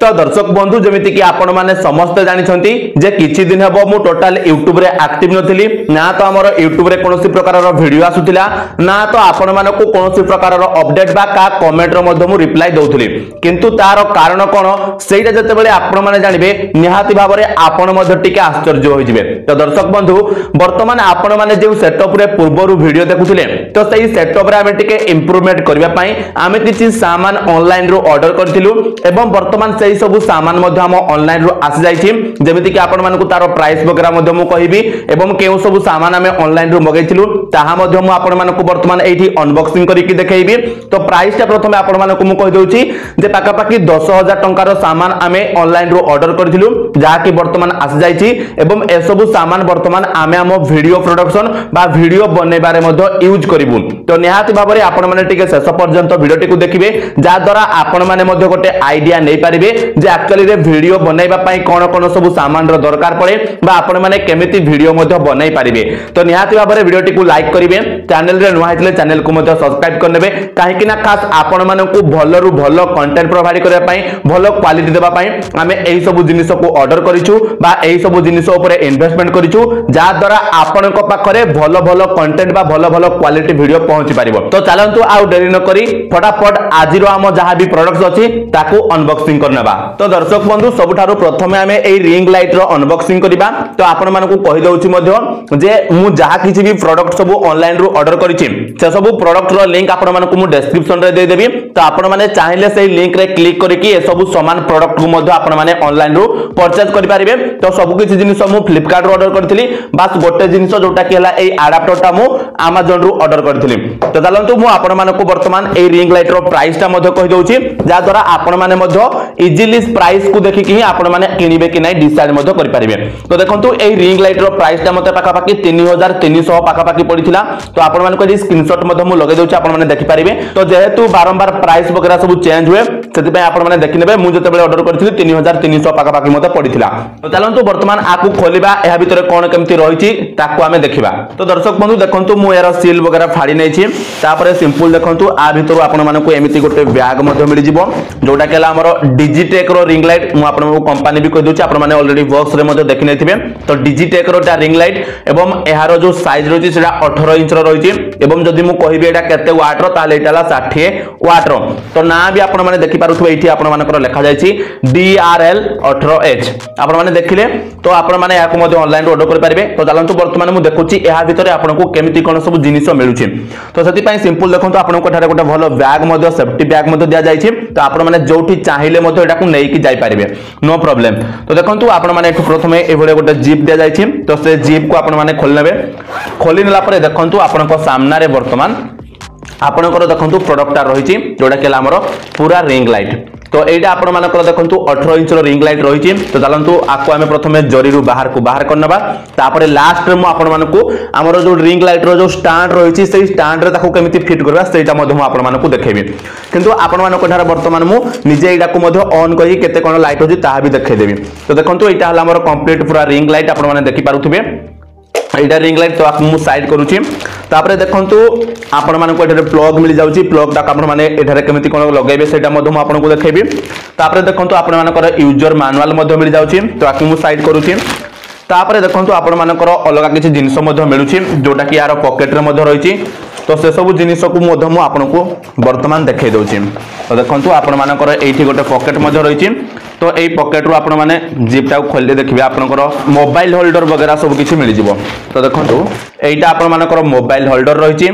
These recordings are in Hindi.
तो दर्शक बंधु जमीती कि आपण माने समस्त जानिछंती जे किछि दिन हेबो मु टोटल YouTube रे एक्टिव नथिली ना तो हमर YouTube रे कोनोसी प्रकार रो वीडियो आसुतिला ना तो आपण माने को कोनोसी प्रकार रो अपडेट बा का कमेंट रो मध्य मु रिप्लाई दउथली किंतु तार कारण कोन सेटा जते बेले आपण माने जानिबे निहाती भाबरे आपण मध्य टिके आश्चर्य होई जिवे। तो दर्शक बंधु वर्तमान आपण माने जे सेटअप रे पूर्वरु वीडियो देखुथिले तो सेही सेटअप रे आमे टिके इंप्रूवमेंट करबा पई आमे किछि सामान ऑनलाइन रो ऑर्डर करथिलु एवं वर्तमान सब सामान मध्य हम ऑनलाइन रो आसी जाइछि जेमिति कि आपण मानकु तारो प्राइस वगैरह मध्य मु कहिबी एवं केउ सब सामान हमें ऑनलाइन रो मगैथिलु ताहा मध्य मु आपण मानकु वर्तमान एठी अनबॉक्सिंग करिकि देखैबी। तो प्राइस ता प्रथमे आपण मानकु मु कहि दउछि जे पाका पाकी 10000 टंका रो सामान हमें ऑनलाइन रो ऑर्डर करथिलु जा कि वर्तमान आसी जाइछि एवं ए सब सामान वर्तमान हमें हम वीडियो प्रोडक्शन बा वीडियो बनेबारे मध्य यूज करिवु। तो निहाती भाबरे आपण माने टिके शेष पर्यंत वीडियो टिकु देखिबे जा द्वारा आपण माने मध्य गोटे आईडिया नै पारिबे जे एक्चुअली रे वीडियो बनाइबा पई कोन कोन सब सामान रो दरकार पड़े बा आपण माने केमिति वीडियो मध्य बनाई पारिबे। तो निहाती भाबरे वीडियो टिकु लाइक करिवे चैनल रे नुवा हितले चैनल को मध्य सब्सक्राइब करनेबे काहे कि ना खास आपण मानकु भलो रु भलो कंटेंट प्रोवाइड करबा पई भलो क्वालिटी देबा पई हमें एही सब जिनिस को ऑर्डर करिछु बा एही सब जिनिस ऊपर इन्वेस्टमेंट करिछु जा द्वारा आपण को पाखरे भलो भलो कंटेंट बा भलो भलो क्वालिटी वीडियो पहुंची पारिबो। तो चलंतु आउ देरी न करी फटाफट आजिरो हम जहां भी प्रोडक्ट्स अछि ताकू अनबॉक्सिंग करनेबा। तो दर्शक बंधु सबुठारु प्रथमे हमें एई रिंग लाइट रो अनबॉक्सिंग करिबा। तो आपण मानकु कहि दउछि मध्य जे मु जहा किछि भी प्रोडक्ट सब ऑनलाइन रो ऑर्डर करिछि से सब प्रोडक्ट रो लिंक आपण मानकु मु डिस्क्रिप्शन रे दे देबी। तो आपण माने चाहिले सेई लिंक रे क्लिक करिकि ए सब समान प्रोडक्ट को मध्य आपण माने ऑनलाइन रो परचेज करि पारिबे। तो सब किछि जिनिस मु फ्लिपकार्ट रो ऑर्डर करथिली बस गोटे जिनिस जोटा कि हला एई अडाप्टर टा मु Amazon रो ऑर्डर करथिली। तो चलंतु मु आपण मानकु वर्तमान एई रिंग लाइट रो प्राइस टा मध्य कहि दउछि जा द्वारा आपण माने मध्य इजीली प्राइस को देखि कि आपण माने किनिबे कि नै डिसाइड मध्य करि पारिबे। तो देखंतु एई रिंग लाइट रो प्राइस टा मते पाका पाकी 3300 पाका पाकी पडिथिला। तो आपण माने को स्क्रीनशॉट मध्य मु लगे दउछि आपण माने देखि पारिबे। तो जेहेतु बारंबार प्राइस वगैरह सब चेंज हुए सेति पय आपण माने देखि नेबे मु जते बेले ऑर्डर करथिली 3300 पाका पाकी मते पडिथिला। तो चलंतु वर्तमान आकु खोलिबा एहा भितरे कोन केमति रहिछि ताकू हमें देखिबा। तो दर्शक बंधु देखंतु मु एरा सील वगैरह फाड़ी नै छि तापरे सिंपल देखंतु आ भितरो आपण माने को एमिति गोटे बैग मध्य मिलि जिवो जोटा केला हमरो डिजिटेक रो रिंग लाइट मु आपण को कंपनी भी कहि दोछि आपण माने ऑलरेडी बॉक्स रे मध्य देखि नैथिबे। तो डिजिटेक रो ता रिंग लाइट एवं एहारो जो साइज रहिछि सेटा 18 इंच रो रहिछि एवं जदि मु कहिबे एटा केते वाट रो ताले एटाला 60 वाट रो। तो ना भी आपण माने देखि पारुथबे एठी आपण मानकर लेखा जायछि DRL 18H आपण माने देखिले। तो आपण माने याको मध्य ऑनलाइन रो ऑर्डर कर पारिबे। तो चलंतु वर्तमान मु देखुछि एहा भितरे आपण को केमिति कोन सब जिनिस मिलुछि। तो सेति पय सिंपल देखंतु आपण को ठारे गोटे भलो बैग मध्य सेफ्टी बैग मध्य दिया जायछि। तो आपण माने जोठी चाहिले मध्य एटा को नै कि जाय पारिबे नो प्रॉब्लम। तो देखंतु आपण माने एठु प्रथमे एभले गोटे जिप दिया जायछि। तो से जिप को आपण माने खोल नेबे खोली नेला परे देखंतु आपण को सामना रे वर्तमान आपण को देखंतु प्रोडक्ट रहिछि जोटा केला हमरो पूरा रिंग लाइट। तो एटा आपण मानकर देखंतु 18 इंच रो रिंग लाइट रहिछि। तो चलंतु आको हमें प्रथमे जरी रु बाहर करनबा तापरे लास्ट रे मु आपण मानकु हमरो जो रिंग लाइट रो जो स्टैंड रहिछि सेही स्टैंड रे ताको केमिति फिट करबा सेटा मध्य मु आपण मानकु देखेबी। किंतु आपण मानको ठार वर्तमान मु निजे एटा को मध्य ऑन करि केते कोन लाइट होछि ताहा भी देखै देबी। तो देखंतु एटा हला हमरो कंप्लीट पूरा रिंग लाइट आपण माने देखि पारुथिबे एटा रिंग लाइट। तो आप मु साइड करूछि तापरे देखंतु आपण मानको एठारे प्लग मिल जाउछि प्लग ता आपण माने एठारे केमिति कोन लगाइबे सेटा मध्य मु आपनको देखेबी। तापरे देखंतु आपण मानकर यूजर मैनुअल मध्य मिल जाउछि। तो आकु मु साइड करूछि तापरे देखंतु आपण मानकर अलगा किछि जिनिस मध्य मिलुछि जोटा कि यार पॉकेट रे मध्य रहिछि। तो से सब जिनिस को मध्य मु आपनको वर्तमान देखै दउछि। तो देखंतु आपण मानकर एठी गोटे पॉकेट मध्य रहिछि। तो एई पॉकेट रो आपण माने जिप टा खोलले देखिबे आपनकर मोबाइल होल्डर वगैरह सब किछि मिलि जिवो। तो देखंतु एइटा आपण मानकर मोबाइल होल्डर रहिछि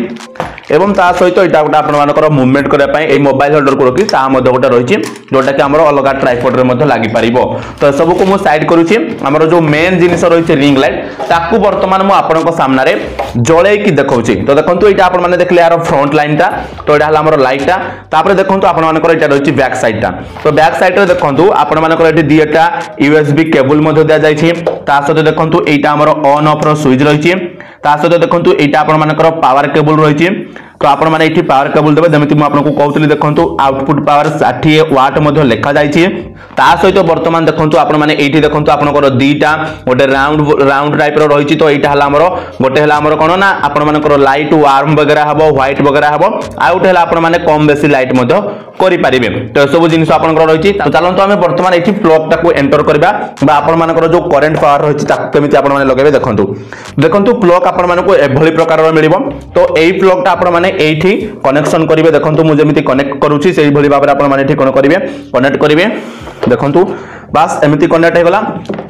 एवं ता सहित एटा गोटा आपण मानकर मूवमेंट करे पई ए मोबाइल होल्डर को रखि ता मध्य गोटा रहिछि जोटा कि हमरो अलगा ट्राइपॉड रे मध्य लागि पारिबो। तो सब को मु साइड करूछि हमरो जो मेन जिनिस रहिछि रिंग लाइट ताकू वर्तमान मु आपनको सामना रे जळे कि देखौछि। तो देखंतु एटा आपण माने देखले यार फ्रंट लाइन ता तो एटा हला हमरो लाइट ता तापरे देखंतु आपण मानकर एटा रहिछि बैक साइड ता। तो बैक साइड रे देखंतु आपण मानकर एटी दिएटा USB केबल मध्य दिया जायछि ता सहित देखंतु एटा हमरो ऑन ऑफ रो स्विच रहिछि ता सहित देखंतु एटा आपण मानकर पावर केबल रही तो आपण माने एठी पावर केबल देबे जमिति मु आपनको कहउतली देखंतु आउटपुट पावर 60 वाट मध्ये लेखा जायछि ता सहित वर्तमान देखंतु आपण माने एठी देखंतु आपनकर दीटा गोटे राउंड टाइप रो रही तो एटा हला हमर गोटे हला हमर कोन ना आपण मानकर लाइट वार्म वगैरह हबो व्हाइट वगैरह हबो आउट हला आपण माने कम बेसी लाइट मध्ये करि परिबे तो सब जिनिस आपनकर रही तो चलंतु हमें वर्तमान एठी प्लग टाको एंटर करबा बा आपण मानकर जो करंट पावर रही ताको केमिति आपण माने लगाबे देखंतु प्लग आपण मानको एभली प्रकार रो मिलिबो तो एई प्लग ता आपण माने एठी कनेक्शन करिवे देखंतु मु जेमिति कनेक्ट करूची सेही भली भाबरे आपण माने एठी कोन करिवे कनेक्ट करिवे देखंतु बस एमिति कनेक्ट हे गला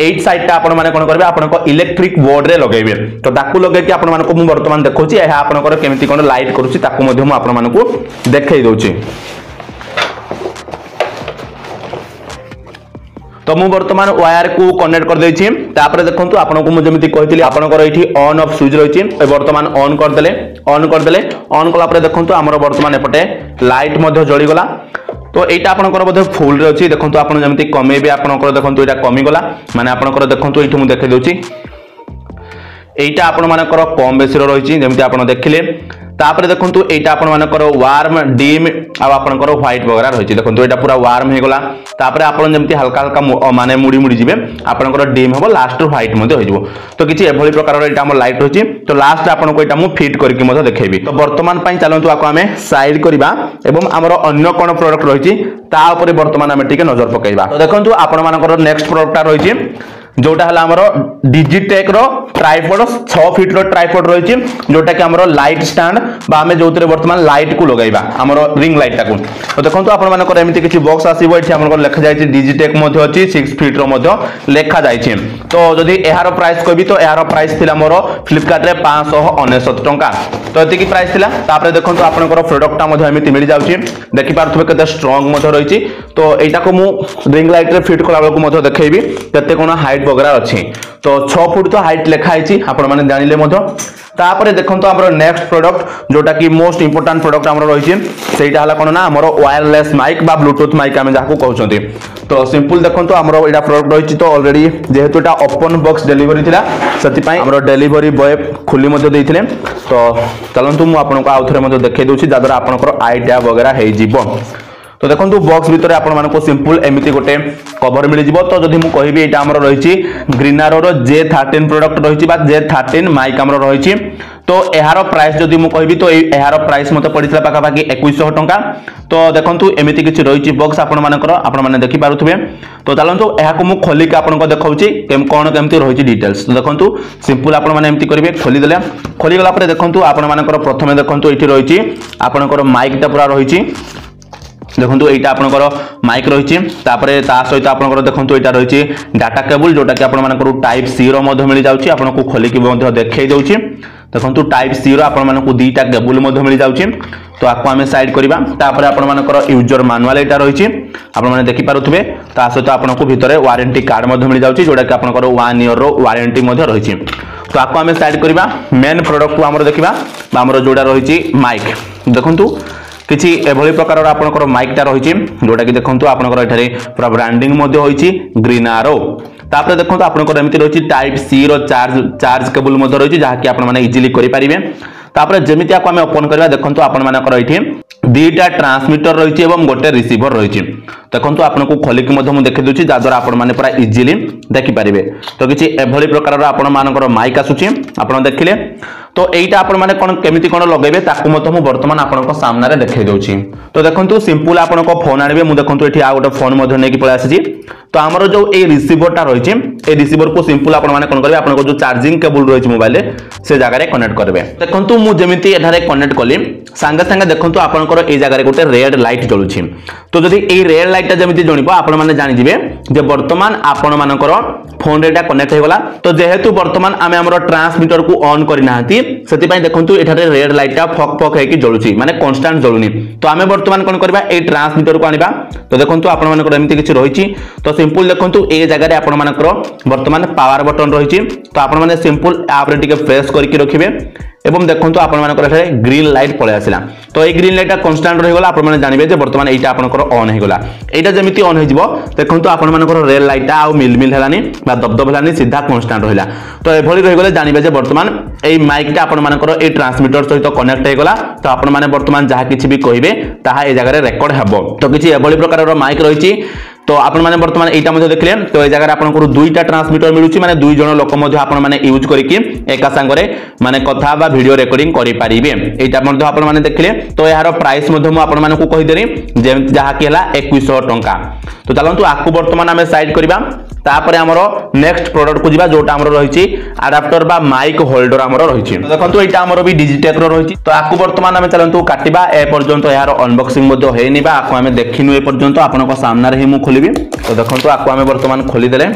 एट साइड ता आपण माने कोन करबे आपण को इलेक्ट्रिक बोर्ड रे लगाइबे तो ताकू लगे कि आपण मानको मु वर्तमान देखौची एहा आपण को केमिति कोन लाइट करूची ताकू मध्ये मु आपण मानको देखाई दउची तो मु वर्तमान वायर को कनेक्ट कर देछि तापर देखंतु आपनको मु जेमिति कहितली आपनकर एठी ऑन ऑफ स्विच रहिछि वर्तमान ऑन कर देले ऑन कला पर देखंतु हमर वर्तमान एपटे लाइट मध्ये जळी गला तो एटा आपनकर मध्ये फुल रे अछि देखंतु आपन जेमिति कमेबे आपनकर देखंतु एटा कमी गला माने आपनकर देखंतु एठी मु देखाई दउछि एटा आपन मानकर कम बेसी रो रहिछि जेमिति आपन देखिले तापर देखंतु एटा आपण मानकर वार्म डिम आ आपनकर व्हाइट वगैरह रहिछि देखंतु एटा पूरा वार्म हे गला तापर आपण जेमति हल्का हल्का माने मुड़ी मुड़ी जिवे आपनकर डिम हबो लास्ट व्हाइट मध्ये होइजबो तो किछि एभली प्रकार रो एटा हम लाइट रहिछि तो लास्ट आपनको एटा मु फिट करके मध्ये देखेबी तो वर्तमान पई चलंतु आको हमें साइड करबा एवं हमर अन्य कोन प्रोडक्ट रहिछि ता ऊपर वर्तमान हमें टिके नजर पकेइबा तो देखंतु आपण मानकर नेक्स्ट प्रोडक्ट रहिछि जोटा हला हमरो डिजिटेक रो ट्राइपॉड 6 फीट रो ट्राइपॉड रहिछि जोटा कि हमरो लाइट स्टैंड बा हमें जोतरे वर्तमान लाइट को लगाइबा हमरो रिंग लाइट टाकू तो देखंतु आपण मानकर एमिति किछि बॉक्स आसीबो एठी हमर लेखा जायछि डिजिटेक मध्ये अछि 6 फीट रो मध्ये लेखा जायछि तो जदी एहारो प्राइस कहबी तो एहारो प्राइस थिला मोर फ्लिपकार्ट रे 599 टंका तो एति की प्राइस थिला तापर देखंतु आपनकर प्रोडक्ट टा मध्ये एमिति मिलि जाउछि देखि पारथबे केते स्ट्रांग मध्ये रहिछि तो एटा को मु रिंग लाइट रे फिट कला बेलको मध्ये देखैबी केते कोन हाइट वगैरह अछि तो 6 फुट तो हाइट लेखा आइछि आपण माने जानिले मध्ये तापर देखंतु हमर नेक्स्ट प्रोडक्ट जोटा कि मोस्ट इंपोर्टेंट प्रोडक्ट हमर रहिछि सेटा हला कोन ना हमर वायरलेस माइक बा ब्लूटूथ माइक हम जाको कहउछंती तो सिंपल देखंतु हमर एटा प्रोडक्ट रहिछि तो ऑलरेडी जेहेतु एटा ओपन बॉक्स डिलीवरी थिला सति पई हमर डिलीवरी बॉय खुली मध्ये दैथिले तो चलंतु मु आपनको आउथरे मध्ये देखै दउछि जादरा आपनकर आईडिया वगैरह हे जिवो तो देखंतु बॉक्स भीतर आपण मानको सिंपल एमिति गोटे कवर मिल जिवो तो जदी मु कहिबी एटा हमर रहिछि ग्रीनारो रो J13 प्रोडक्ट रहिछि बा J13 माइक हमर रहिछि तो एहारो प्राइस जदी मु कहिबी तो एहारो प्राइस मते पडितला पाका पाकी 2100 टंका तो देखंतु एमिति किछि रहिछि बॉक्स आपण मानकर आपण माने देखि पारुथबे तो चलंतु एहा को मु खोली के आपण को देखाउछि कोन केमति रहिछि डिटेल्स तो देखंतु सिंपल आपण माने एमिति करिवे खोली देले खोली गला पर देखंतु आपण मानकर प्रथमे देखंतु एठी रहिछि आपनकर माइक ता पूरा रहिछि देखंतु एटा आपनकर माइक रहिछि तापरे ता सहित आपनकर देखंतु एटा रहिछि डाटा केबल जोटा कि आपण मानकर टाइप सी रो मध्ये मिल जाउछि आपनको खोली के मध्ये देखाई दउछि देखंतु टाइप सी रो आपण मानकु दीटा केबल मध्ये मिल जाउछि तो आको हमें साइड करबा तापरे आपण मानकर यूजर मैनुअल एटा रहिछि आपण माने देखि पारुथबे ता सहित आपनको भितरे वारंटी कार्ड मध्ये मिल जाउछि जोटा कि आपनकर 1 ईयर रो वारंटी मध्ये रहिछि तो आको हमें साइड करबा मेन प्रोडक्ट को हमर देखिबा बा हमर जोडा रहिछि माइक देखंतु किछि एभली प्रकार आपनकर माइक ता रहिछि जोटा कि देखंतु आपनकर एठारे पूरा ब्रांडिंग मध्ये होइछि ग्रीनारो तापर देखंतु आपनकर एमिति रहिछि टाइप सी रो चार्ज केबल मध्ये रहिछि जहा कि आपण माने इजीली करि परिबे तापर जेमिति आको हमें ओपन करबा देखंतु आपण मानकर एठी दीटा ट्रांसमीटर रहिछि एवं गोटे रिसीवर रहिछि देखंतु आपनको खोली के मध्ये मु देखि दोछि जादरा आपण माने पूरा इजीली देखि परिबे तो किछि एभली प्रकार आपण मानकर माइक आसुछि आपण देखिले तो एटा आपण माने कोन केमिति कोन लगेबे ताकू मत मु वर्तमान आपनको सामने रे देखाई दोछि तो देखंतु सिंपल आपनको फोन आनिबे मु देखंतु एठी आ गोटे फोन मध्ये नेकी पळे आसीछि तो हमरो जो ए रिसीवर टा रहिछि ए रिसीवर को सिंपल आपण माने कोन करबे आपनको जो चार्जिंग केबल रहिछि मोबाइल से जगह रे कनेक्ट करबे देखंतु मु जेमिति एठारे कनेक्ट कली संगे संगे देखंतु आपनकर ए जगह रे गोटे रेड लाइट जळुछि तो जदी ए रेड लाइट टा जेमिति जणिबो आपण माने जानि जिवे जे वर्तमान आपण मानकर फोन रेटा कनेक्ट हो गला तो जेहेतु वर्तमान आमे हमरो ट्रांसमीटर को ऑन करि नाहंती सेति पय देखंतु एठारे रेड लाइट टा फक फक हेकी जळुछि माने कांस्टेंट जळुनी तो आमे वर्तमान कोन करबा ए ट्रांसमीटर को आनिबा तो देखंतु आपण मानकर एमिति किछि रहिछि तो सिंपल देखंतु ए जगह रे आपण मानकर वर्तमान पावर बटन रहिछि तो आपण माने सिंपल आप रे टिके प्रेस करके रखिबे एवं देखंतु आपण मानकर एठारे ग्रीन लाइट पळे आसिला तो ए ग्रीन लाइट कांस्टेंट रहि गला आपण माने जानिबे जे वर्तमान एटा आपनकर ऑन हे गला एटा जेमिति ऑन हे जिवो देखंतु आपण मानकर रेल लाइट आ मिल मिल हेलानी बा दबदब हेलानी सीधा कांस्टेंट रहिला तो एभली रहि गले जानिबे जे वर्तमान ए माइक टा आपण मानकर ए ट्रांसमीटर सहित कनेक्ट हे गला तो आपण माने वर्तमान जहा किछि भी कहिबे ताहा ए जगह रे रेकॉर्ड हेबो तो किछि एभली प्रकार रो माइक रहिछि तो आपण माने वर्तमान एटा मध्ये देखले तो ए जगह आपन को दुईटा ट्रांसमीटर मिलुची माने दुई जण लोक मध्ये आपण माने यूज करिकि एका संगरे माने कथा बा वीडियो रिकॉर्डिंग करि पारिबे एटा मध्ये आपण माने देखले तो यार प्राइस मध्ये मु आपण माने को कहि देनी जे जहा कि हला 2100 टंका तो चलंतु आकु वर्तमान हमें साइड करबा तापर हमरो नेक्स्ट प्रोडक्ट को जिबा जोटा हमरो रहिछि अडाप्टर बा माइक होल्डर हमरो रहिछि तो देखंतु एटा हमरो भी डिजिटेक रो रहिछि तो आकु वर्तमान हमें चलंतु काटिबा ए पर्यंत यार अनबॉक्सिंग मध्ये हेनी बा आकु हमें देखिनु ए पर्यंत आपन को सामना रे ही मु खोलिबी तो देखंतु आकु हमें वर्तमान खोली देले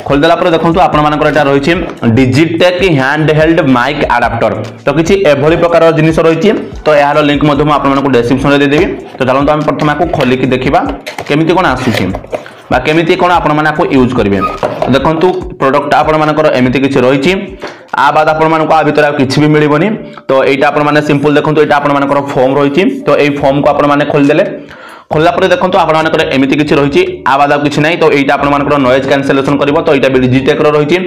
खोल देला पर देखंतु आपण मानकर एटा रहिछि Digitek hand held mic adapter तो किछि एभली प्रकार जिनिस रहिछि तो यार लिंक मध्ये मु आपण मानकु डिस्क्रिप्शन रे दे देबी तो चलंतु हम प्रथम आकु खोली कि देखिबा केमिति कोन आसुछि बा केमिति कोन आपण माने को यूज करिवे देखंतु प्रोडक्ट आपण मानकर एमिति किछि रहिछि आ बाद आपण मानको आ भीतर किछि भी मिलिबनी तो एटा आपण माने सिंपल देखंतु एटा आपण मानकर फॉर्म रहिछि तो एई फॉर्म को आपण माने खोल देले खोलला पर देखंतु आपण मानकर एमिति किछि रहिछि आ बाद किछि नै तो एटा आपण मानकर नॉइज कैंसलेशन करबो तो एटा डिजिटेक रो रहिछि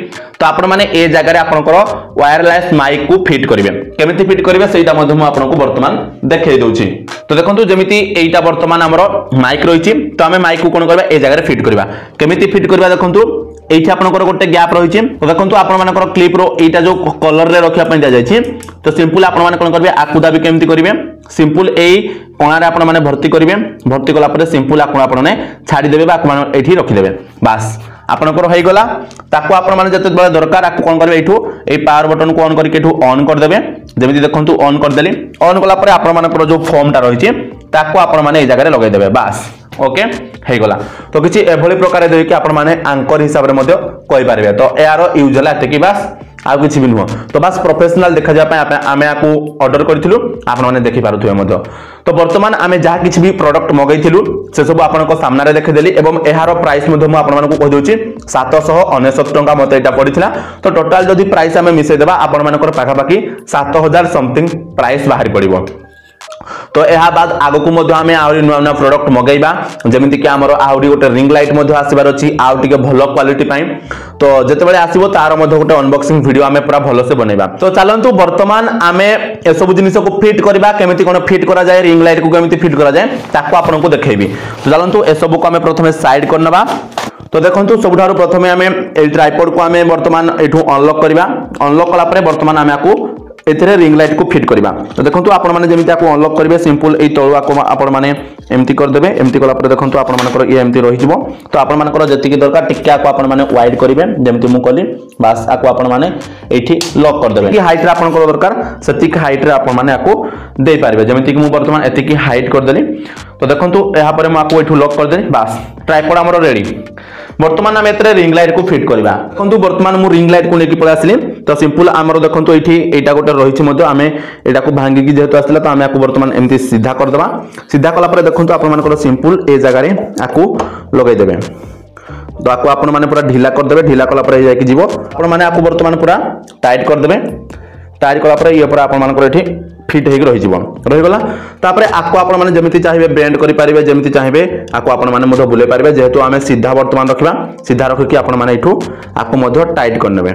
तो आपण माने ए जगह रे आपनकर वायरलेस माइक को फिट करिवे केमिति फिट करिवे सेटा मध्ये मु आपनको वर्तमान देखै दउछि तो देखंतु जेमिति एटा वर्तमान हमरो माइक रहिछि तो हमें माइक को कोन करबा ए जगह रे फिट करबा केमिति फिट करबा देखंतु एठी आपनकर गोटे गैप रहिछि तो देखंतु आपण मानकर क्लिप रो एटा जो कलर रे रखिया पय जा जायछि तो सिंपल आपण माने कोन करबे आकुदा भी केमिति करिवे सिंपल एई कोणा रे आपण माने भर्ती करिवे भर्ती कला पर सिंपल आपण माने छाडी देबे बा आपण एठी रखि देबे बस आपनकर होई गला ताको आपण माने जते बळे दरकार आकु कोन करबे एठू ए पावर बटन को ऑन करके एठू ऑन कर देबे जेमिति देखंतु ऑन कर देली ऑन कला पर आपण मानकर जो फॉर्म ता रहिछि ताको आपण माने ए जगह रे लगाई देबे बस ओके हे गला तो किछि एभली प्रकार दे कि आपण माने एंकर हिसाब रे मध्ये कहि पारिबे तो यार यूज हला एते कि बस आ किछि भी नुह तो बस प्रोफेशनल देखा जा पय आमे आकु ऑर्डर करथिलु आपण माने देखि पारुथुए मध्ये तो वर्तमान आमे जहा किछि भी प्रोडक्ट मगैथिलु से सब आपण को सामना रे देखि देली एवं एहार प्राइस मध्ये म आपण मानकु कहि दोछि 799 टंका मते एटा पडिथिला तो टोटल जदी प्राइस आमे मिसे देबा आपण मानकर पाखा पाखी 7000 समथिंग प्राइस बाहरी पडिबो तो यह बाद आगो को मध्य आमे आउरी नुआ नुआ प्रोडक्ट मगैबा जेमिति कि हमरो आउरी गोटे रिंग लाइट मध्य आसीबार अछि आउ टिके भलो क्वालिटी पाई तो जते बेले आसीबो तार मध्य गोटे अनबॉक्सिंग वीडियो आमे पूरा भलो से बनेबा तो चलंतु वर्तमान आमे ए सब जिनिस को फिट करबा केमिति कोन फिट करा जाय रिंग लाइट को केमिति फिट करा जाय ताको आपन को देखेबी तो चलंतु ए सब को आमे प्रथमे साइड करनबा तो देखंतु सबठारु प्रथमे आमे ए ट्राइपॉड को आमे वर्तमान एठू अनलॉक करबा अनलॉक कला परे वर्तमान आमे आकू एथरे रिंग लाइट को फिट करबा तो देखंतु आपण माने जेमिति आकू अनलॉक करबे सिंपल ए तळुआ को आपण माने एमती कर देबे एमती कला पर देखंतु आपण मानकर ये एमती रहि जिवो तो आपण मानकर जति दरकार टिक्के आकू आपण माने वाइड करबे जेमिति मु कली बस आकू आपण माने एठी लॉक कर देबे कि हाइट रे आपण को दरकार सति हाइट रे आपण माने आकू दे पारबे जेमिति कि मु वर्तमान एति की हाइट कर देली तो देखंतु एहा परे मु आकू एठू लॉक कर देली बस ट्राइपॉड हमरो रेडी वर्तमान हम एतरे रिंग लाइट को फिट करबा देखंतु वर्तमान मु रिंग लाइट को लेके पळे आसली तो सिंपल हमरो देखंतु एठी एटा गोटे रहिछि मध्ये आमे एटा को भांगी कि जेहेतु आसला तो आमे आकू वर्तमान एमती सीधा कर देबा सीधा कला पर देखंतु आपण मानकर सिंपल ए जगह रे आकू लगाई देबे तो आकू आपण माने पूरा ढीला कर देबे ढीला कला पर जाय कि जीवो आपण माने आकू वर्तमान पूरा टाइट कर देबे टाइट कला पर ये पूरा आपण मानकर एठी फिट हेक रहि जीवो रहि गला तापरे आकू आपण माने जेमिति चाहिबे बेंड करि पारिबे जेमिति चाहिबे आकू आपण माने मधो बुले पारिबे जेहेतु आमे सीधा वर्तमान रखिबा सीधा रखि आपण माने एठू आकू मधो टाइट कर नेबे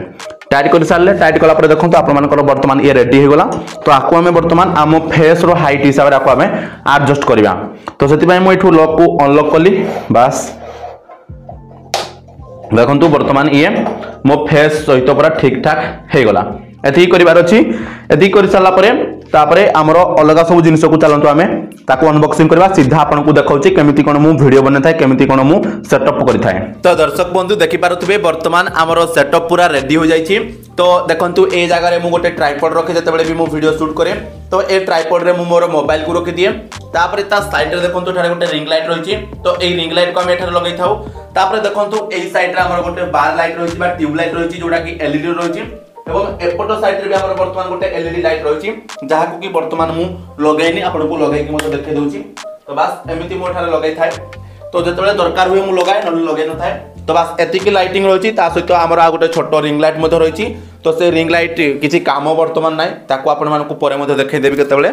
टाइट कर सारले टाइट कला पर देखंतु आपण मानकर वर्तमान ये रेडी हे गला तो आकू हमें वर्तमान आम फेस रो हाइट हिसाब रे आकू हमें एडजस्ट करबा तो सेति पय मु एठू लॉक को अनलॉक करली बस देखंतु वर्तमान ये मो फेस सहित पूरा ठीक ठाक हे गला एथि करिवार अछि एथि करि सारला परे तापरे हमरो अलगा सब जिनिस को चलंतु आमे ताको अनबॉक्सिंग करबा सीधा आपन को देखाउची केमिति कोन मु वीडियो बने थाए केमिति कोन मु सेटअप करि थाए तो दर्शक बंधु देखि पारुथबे वर्तमान हमरो सेटअप पूरा रेडी हो जाईची तो देखंतु ए जगह रे मु गोटे ट्राइपॉड रखे जते बेले भी मु वीडियो शूट करे तो ए ट्राइपॉड रे मु मोर मोबाइल को रखि दिए तापरे ता साइड रे देखंतु थारे गोटे रिंग लाइट रहिची तो ए रिंग लाइट को हम एठारे लगाई थाउ तापरे देखंतु ए साइड रे हमर गोटे बार लाइट रहिची बा ट्यूब लाइट रहिची जोडा की एलईडी रहिची एवं एपटो साइड रे भी हमर वर्तमान गोटे एलईडी लाइट रहिची जहा को की वर्तमान मु लगाइनी आपन को लगाई कि मते देखै दउची तो बस एमिति मो ठारे लगाई थाए तो जतबेले दरकार हुए मु लगाए न लगाई न थाए तो बास एतिकी लाइटिंग रही सहित आमर आ गोटे छोट रिंग लाइट रही तो से रिंग लाइट किसी काम बर्तमान ना ताकू आपण देखदेवी केतबेले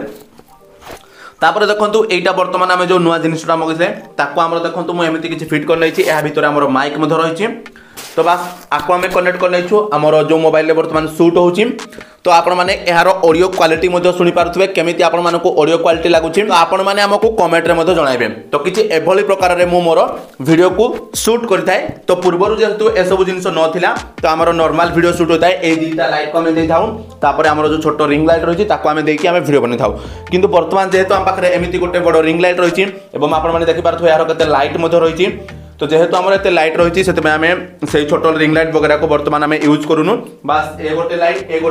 तापर देखो यहाँ बर्तमान आम जो नुआ जिनटा मगेसे देखो मुझे किसी फिट कर नहीं यह भितर आम माइक रही तो बास आपको आम कनेक्ट कर नहीं आमर जो मोबाइल बर्तमान शूट होची तो आपण मैंने यार ऑडियो क्वालिटी शुणी पारे केमी आपण मानक ऑडियो क्वालिटी लगुच तो आपण मैंने आमको कमेंट में जनइबे तो किसी एभली प्रकार रे मु मोर वीडियो को शूट करता है तो पूर्व जेहेतु एसबू जिन नाला तो आम नॉर्मल वीडियो शूट होता है ये दुईटा लाइट को आम देता आम जो छोट रिंग लाइट रही आम देखिए आम वीडियो बनी था कि बर्तमान जेहेतु आम पाखे एमती गोटे बड़ रिंग लाइट रही आपने देखिपे यार के लाइट रही तो जेहेतु आम एत लाइट रही आम से छोट रिंग लाइट वगैरह को बर्तमान आम यूज करूनु बास ए गोटे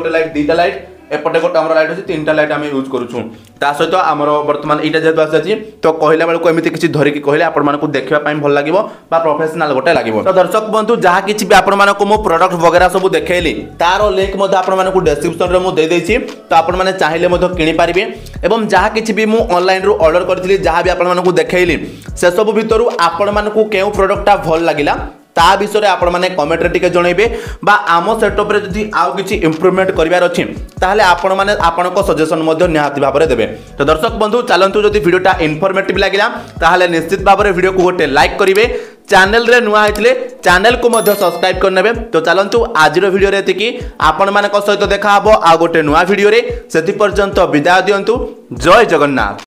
लाइट दुईटा लाइट एपटे गोटे आम लाइट अच्छी 3टा लाइट आम यूज करूँ सहित आमर बर्तमान यहाँ जेहतु आसी तो कहला बेलू एमती किसी धरिकी कहले आपको देखापी भल लगे प्रोफेशनल गोटे लगे तो दर्शक बंधु जहाँ किसी भी आपको प्रोडक्ट वगैरह सब देखली तार लिंक आपको डिस्क्रिप्शन में मुझे तो आपने चाहिए किनीपारे और जहाँ किसी भी मुझे ऑनलाइन रू ऑर्डर करी जहाँ भी आपको देखली से सब भितर आपण को क्यों प्रोडक्टा भल लगिला ता विषय आपण मैंने कमेंट रे टिके जनइबे बा आम सेटअप रे जदि आउ किछि इंप्रूवमेंट करिवार अछि ताहले आपण माने आपनको सजेशन मध्ये निहाती भाव रे देबे तो दर्शक बंधु चलंतु जदि वीडियोटा इन्फॉर्मेटिव लागिला ताहले निश्चित भाव रे वीडियो को गोटे लाइक करिवे चैनल रे नुआ आइतले चैनल को मध्ये सब्सक्राइब करनेबे तो चलंतु आजिर वीडियो रे एतिकी आपण मानक सहित देखा हबो आ गोटे नुआ वीडियो रे सेति पर्यंत विदाय दियंतु जय जगन्नाथ।